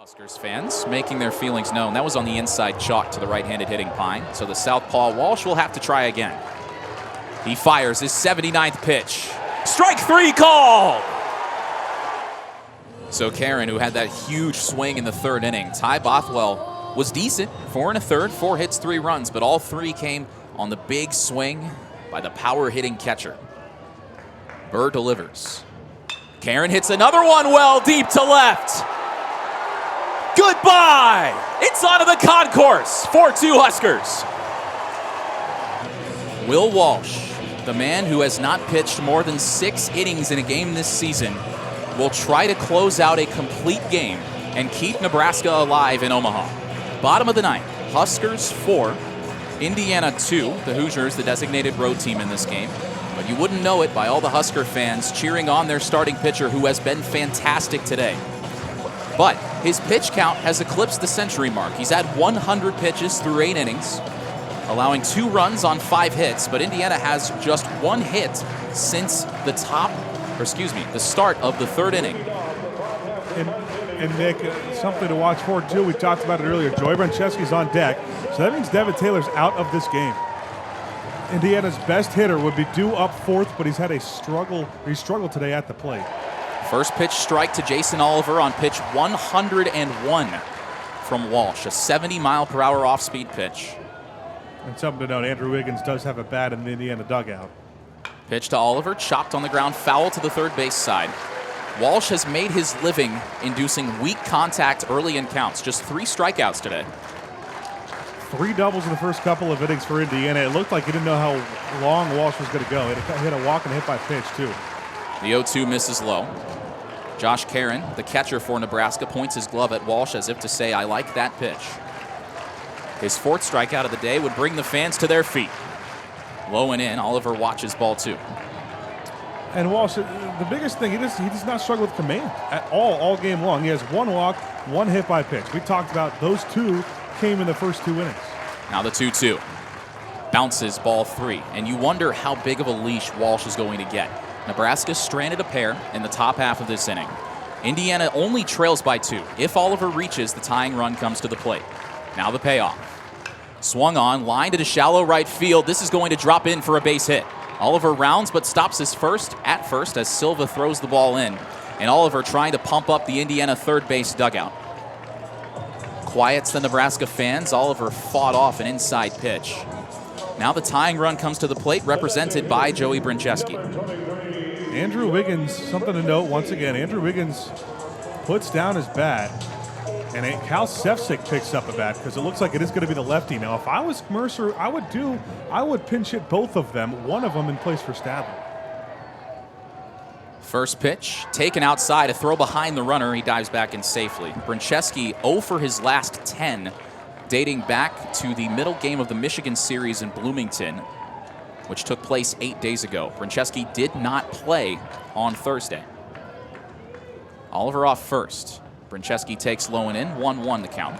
Huskers fans making their feelings known. That was on the inside chalk to the right-handed hitting Pine. So the southpaw Walsh will have to try again. He fires his 79th pitch. Strike three called! So Karen, who had that huge swing in the third inning, Ty Bothwell was decent. 4 1/3, 4 hits, 3 runs, but all 3 came on the big swing by the power-hitting catcher. Burr delivers. Karen hits another one well deep to left. Goodbye! It's onto the concourse. 4-2 Huskers. Will Walsh, the man who has not pitched more than 6 innings in a game this season, will try to close out a complete game and keep Nebraska alive in Omaha. Bottom of the ninth, Huskers 4, Indiana 2. The Hoosiers, the designated road team in this game. But you wouldn't know it by all the Husker fans cheering on their starting pitcher who has been fantastic today. But his pitch count has eclipsed the century mark. He's had 100 pitches through 8 innings, allowing 2 runs on 5 hits, but Indiana has just 1 hit since the start of the 3rd inning. And Nick, something to watch for too, we talked about it earlier, Joey Brancheski's on deck, so that means Devin Taylor's out of this game. Indiana's best hitter would be due up 4th, but he's had a struggle. He struggled today at the plate. First pitch strike to Jason Oliver on pitch 101 from Walsh, a 70-mile-per-hour off-speed pitch. And something to note, Andrew Wiggins does have a bat in the Indiana dugout. Pitch to Oliver, chopped on the ground, foul to the third base side. Walsh has made his living inducing weak contact early in counts, just 3 strikeouts today. 3 doubles in the first couple of innings for Indiana. It looked like he didn't know how long Walsh was going to go. He hit a walk and a hit by pitch, too. The 0-2 misses low. Josh Karen, the catcher for Nebraska, points his glove at Walsh as if to say, I like that pitch. His 4th strikeout of the day would bring the fans to their feet. Low and in, Oliver watches ball 2. And Walsh, the biggest thing, he does not struggle with command at all game long. He has 1 walk, 1 hit by pitch. We talked about those 2 came in the first 2 innings. Now the 2-2. Bounces ball 3, and you wonder how big of a leash Walsh is going to get. Nebraska stranded a pair in the top half of this inning. Indiana only trails by 2. If Oliver reaches, the tying run comes to the plate. Now the payoff. Swung on, lined into shallow right field. This is going to drop in for a base hit. Oliver rounds but stops his at first as Silva throws the ball in. And Oliver trying to pump up the Indiana third base dugout. Quiets the Nebraska fans. Oliver fought off an inside pitch. Now the tying run comes to the plate, represented by Joey Brancheski. Andrew Wiggins, something to note once again, Andrew Wiggins puts down his bat, and Cal Sefcik picks up a bat because it looks like it is going to be the lefty. Now, if I was Mercer, I would pinch hit both of them, one of them in place for Stadler. First pitch, taken outside, a throw behind the runner. He dives back in safely. Brancheski 0 for his last 10, dating back to the middle game of the Michigan series in Bloomington, which took place 8 days ago. Brancheski did not play on Thursday. Oliver off first. Brancheski takes low and in, 1-1 the count.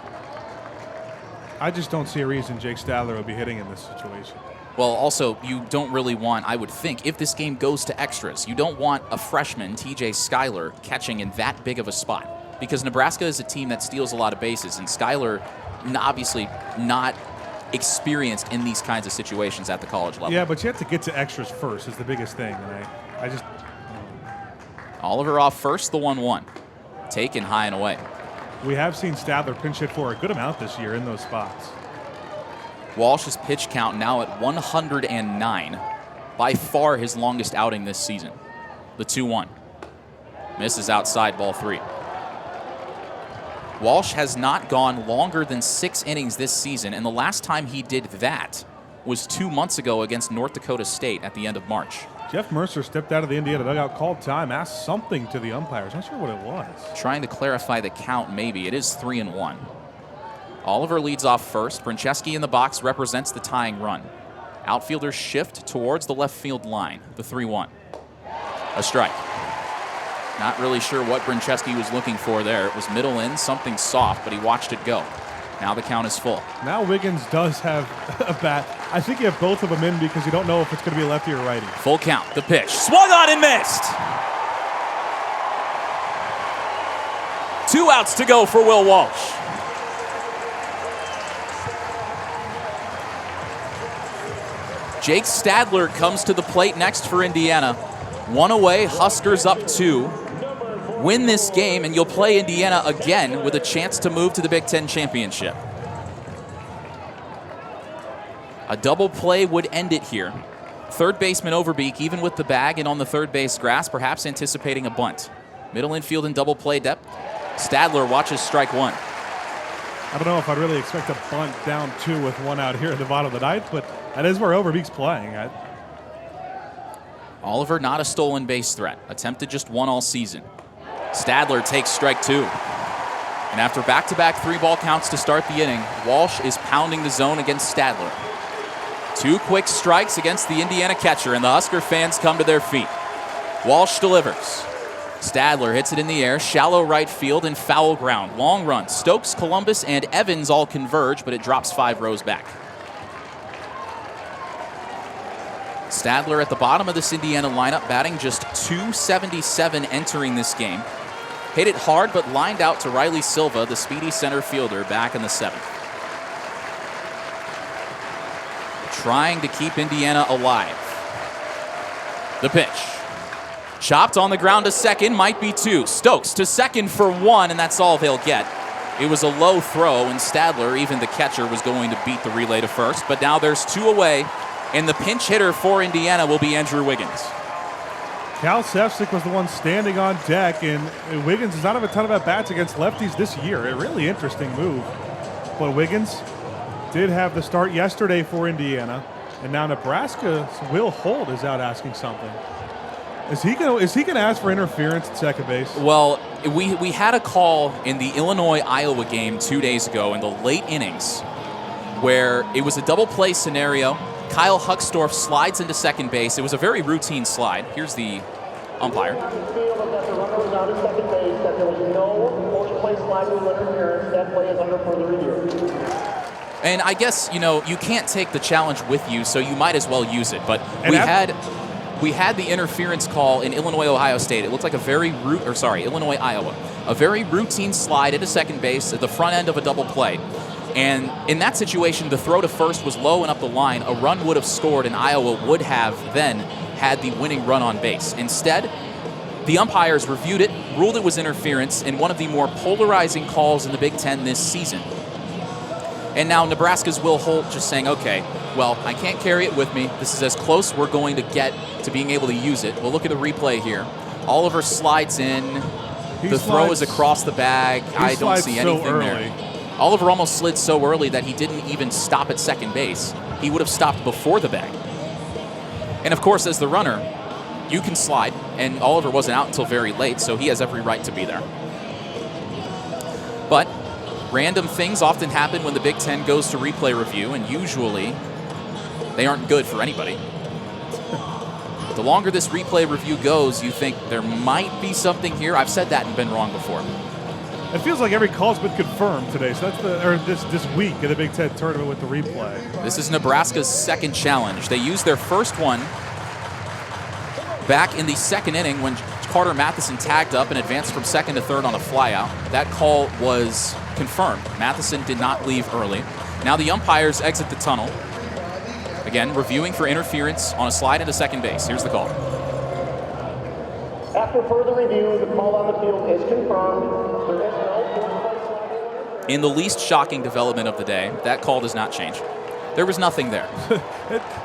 I just don't see a reason Jake Stadler would be hitting in this situation. Well, also, you don't really want, I would think, if this game goes to extras, you don't want a freshman, TJ Schuyler, catching in that big of a spot. Because Nebraska is a team that steals a lot of bases, and Schuyler obviously not experienced in these kinds of situations at the college level. Yeah, but you have to get to extras first is the biggest thing. And I just... Oliver off first, the 1-1. Taken high and away. We have seen Stadler pinch hit for a good amount this year in those spots. Walsh's pitch count now at 109. By far his longest outing this season. The 2-1. Misses outside, ball 3. Walsh has not gone longer than 6 innings this season, and the last time he did that was 2 months ago against North Dakota State at the end of March. Jeff Mercer stepped out of the Indiana dugout, called time, asked something to the umpires. Not sure what it was. Trying to clarify the count, maybe. It is 3-1. Oliver leads off first. Brancheski in the box represents the tying run. Outfielders shift towards the left field line. The 3-1. A strike. Not really sure what Brancheski was looking for there. It was middle in, something soft, but he watched it go. Now the count is full. Now Wiggins does have a bat. I think you have both of them in because you don't know if it's going to be a lefty or righty. Full count. The pitch. Swung on and missed. 2 outs to go for Will Walsh. Jake Stadler comes to the plate next for Indiana. 1 away, Huskers up 2. Win this game, and you'll play Indiana again with a chance to move to the Big Ten championship. A double play would end it here. Third baseman Overbeek, even with the bag and on the third base grass, perhaps anticipating a bunt. Middle infield and double play depth. Stadler watches strike 1. I don't know if I'd really expect a bunt down 2 with 1 out here at the bottom of the ninth, but that is where Overbeek's playing. Oliver not a stolen base threat. Attempted just 1 all season. Stadler takes strike 2. And after back-to-back 3-ball counts to start the inning, Walsh is pounding the zone against Stadler. 2 quick strikes against the Indiana catcher, and the Husker fans come to their feet. Walsh delivers. Stadler hits it in the air, shallow right field and foul ground. Long run. Stokes, Columbus, and Evans all converge, but it drops 5 rows back. Stadler at the bottom of this Indiana lineup, batting just .277 entering this game. Hit it hard, but lined out to Riley Silva, the speedy center fielder, back in the 7th. Trying to keep Indiana alive. The pitch. Chopped on the ground to second, might be 2. Stokes to second for 1, and that's all they'll get. It was a low throw, and Stadler, even the catcher, was going to beat the relay to first, but now there's 2 away, and the pinch hitter for Indiana will be Andrew Wiggins. Cal Sefcik was the one standing on deck, and Wiggins does not have a ton of at-bats against lefties this year. A really interesting move. But Wiggins did have the start yesterday for Indiana, and now Nebraska's Will Holt is out asking something. Is he gonna ask for interference at second base? Well, we had a call in the Illinois-Iowa game 2 days ago in the late innings where it was a double play scenario. Kyle Huckstorf slides into second base. It was a very routine slide. Here's the umpire. And I guess, you can't take the challenge with you, so you might as well use it. But we had the interference call in Illinois-Ohio State. It looked like Illinois-Iowa. A very routine slide into second base at the front end of a double play. And in that situation, the throw to first was low and up the line. A run would have scored, and Iowa would have then had the winning run on base. Instead, the umpires reviewed it, ruled it was interference, in one of the more polarizing calls in the Big Ten this season. And now Nebraska's Will Holt just saying, okay, well, I can't carry it with me. This is as close we're going to get to being able to use it. We'll look at the replay here. Oliver slides in. The throw is across the bag. I don't see anything there. Oliver almost slid so early that he didn't even stop at second base. He would have stopped before the bag. And of course, as the runner, you can slide, and Oliver wasn't out until very late, so he has every right to be there. But random things often happen when the Big Ten goes to replay review, and usually they aren't good for anybody. But the longer this replay review goes, you think there might be something here. I've said that and been wrong before. It feels like every call's been confirmed today, so that's this week in the Big Ten tournament with the replay. This is Nebraska's second challenge. They used their first one back in the second inning when Carter Matheson tagged up and advanced from second to third on a flyout. That call was confirmed. Matheson did not leave early. Now the umpires exit the tunnel. Again, reviewing for interference on a slide into second base. Here's the call. After further review, the call on the field is confirmed. There is no. In the least shocking development of the day, that call does not change. There was nothing there.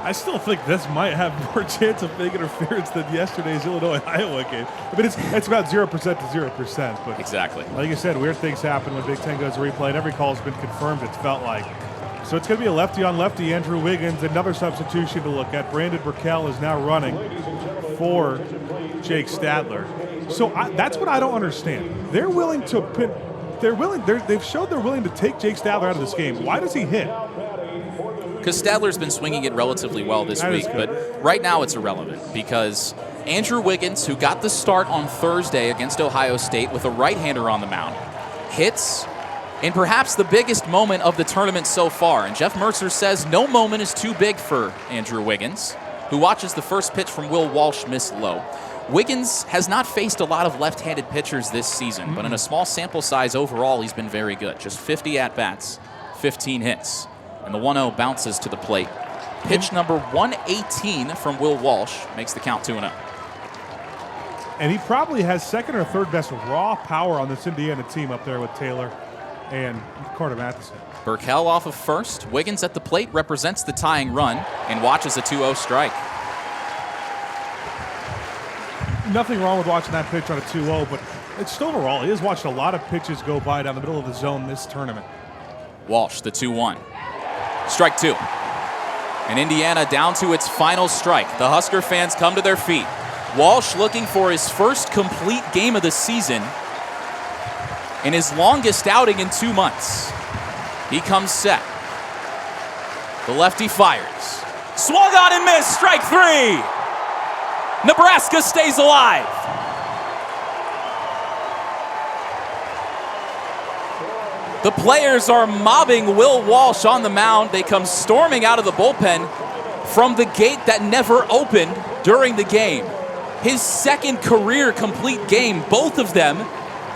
I still think this might have more chance of being interference than yesterday's Illinois-Iowa game. I mean, it's about 0% to 0%. But exactly. Like you said, weird things happen when Big Ten goes to replay, and every call's been confirmed, it's felt like. So it's going to be a lefty-on-lefty, Andrew Wiggins, another substitution to look at. Brandon Burkell is now running for Jake Stadler. So that's what I don't understand. They're willing to pin. They've showed they're willing to take Jake Stadler out of this game. Why does he hit? Because Stadler's been swinging it relatively well this week, but right now it's irrelevant because Andrew Wiggins, who got the start on Thursday against Ohio State with a right-hander on the mound, hits in perhaps the biggest moment of the tournament so far. And Jeff Mercer says no moment is too big for Andrew Wiggins, who watches the first pitch from Will Walsh miss low. Wiggins has not faced a lot of left-handed pitchers this season, but in a small sample size overall, he's been very good. Just 50 at-bats, 15 hits. And the 1-0 bounces to the plate. Pitch number 118 from Will Walsh makes the count 2-0. And he probably has second or third best raw power on this Indiana team up there with Taylor and Carter Matheson. Burkell off of first. Wiggins at the plate represents the tying run and watches a 2-0 strike. Nothing wrong with watching that pitch on a 2-0, but it's still overall. He has watched a lot of pitches go by down the middle of the zone this tournament. Walsh, the 2-1. Strike two. And Indiana down to its final strike. The Husker fans come to their feet. Walsh looking for his first complete game of the season and his longest outing in 2 months. He comes set. The lefty fires. Swung on and missed. Strike three. Nebraska stays alive. The players are mobbing Will Walsh on the mound. They come storming out of the bullpen from the gate that never opened during the game. His second career complete game, both of them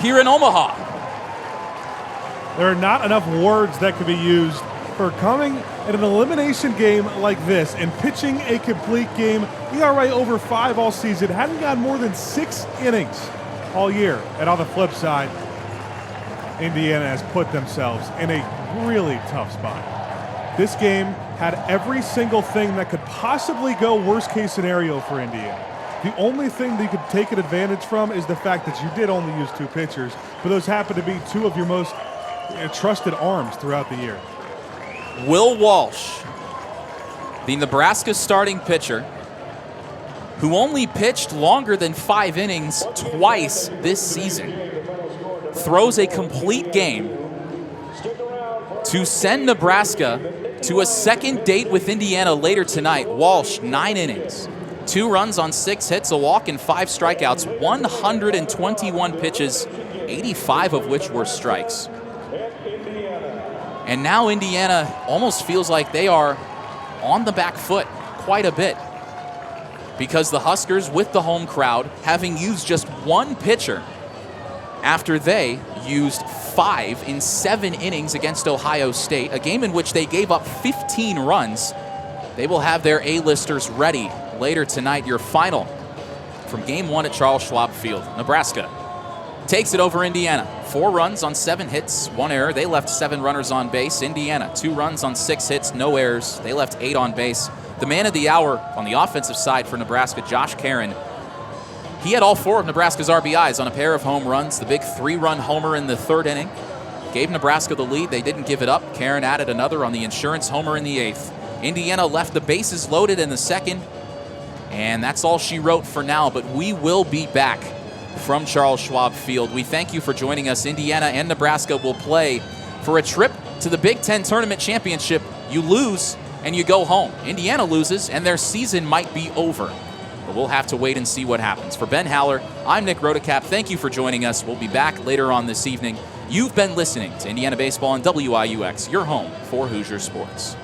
here in Omaha. There are not enough words that could be used for coming in an elimination game like this and pitching a complete game. ERA over 5 all season, hadn't gotten more than 6 innings all year. And on the flip side, Indiana has put themselves in a really tough spot. This game had every single thing that could possibly go worst case scenario for Indiana. The only thing that you could take an advantage from is the fact that you did only use 2 pitchers, but those happen to be 2 of your most trusted arms throughout the year. Will Walsh, the Nebraska starting pitcher, who only pitched longer than 5 innings twice this season, throws a complete game to send Nebraska to a second date with Indiana later tonight. Walsh, 9 innings, 2 runs on 6 hits, a walk, and 5 strikeouts, 121 pitches, 85 of which were strikes. And now Indiana almost feels like they are on the back foot quite a bit, because the Huskers, with the home crowd, having used just 1 pitcher after they used 5 in 7 innings against Ohio State, a game in which they gave up 15 runs. They will have their A-listers ready later tonight. Your final from Game 1 at Charles Schwab Field. Nebraska takes it over Indiana. 4 runs on 7 hits, 1 error. They left 7 runners on base. Indiana, 2 runs on 6 hits, no errors. They left 8 on base. The man of the hour on the offensive side for Nebraska, Josh Caron. He had all 4 of Nebraska's RBIs on a pair of home runs. The big 3-run homer in the 3rd inning gave Nebraska the lead. They didn't give it up. Caron added another on the insurance homer in the 8th. Indiana left the bases loaded in the 2nd. And that's all she wrote for now, but we will be back from Charles Schwab Field. We thank you for joining us. Indiana and Nebraska will play for a trip to the Big Ten Tournament Championship. You lose and you go home. Indiana loses and their season might be over. But we'll have to wait and see what happens. For Ben Haller, I'm Nick Rodecap. Thank you for joining us. We'll be back later on this evening. You've been listening to Indiana Baseball on WIUX, your home for Hoosier Sports.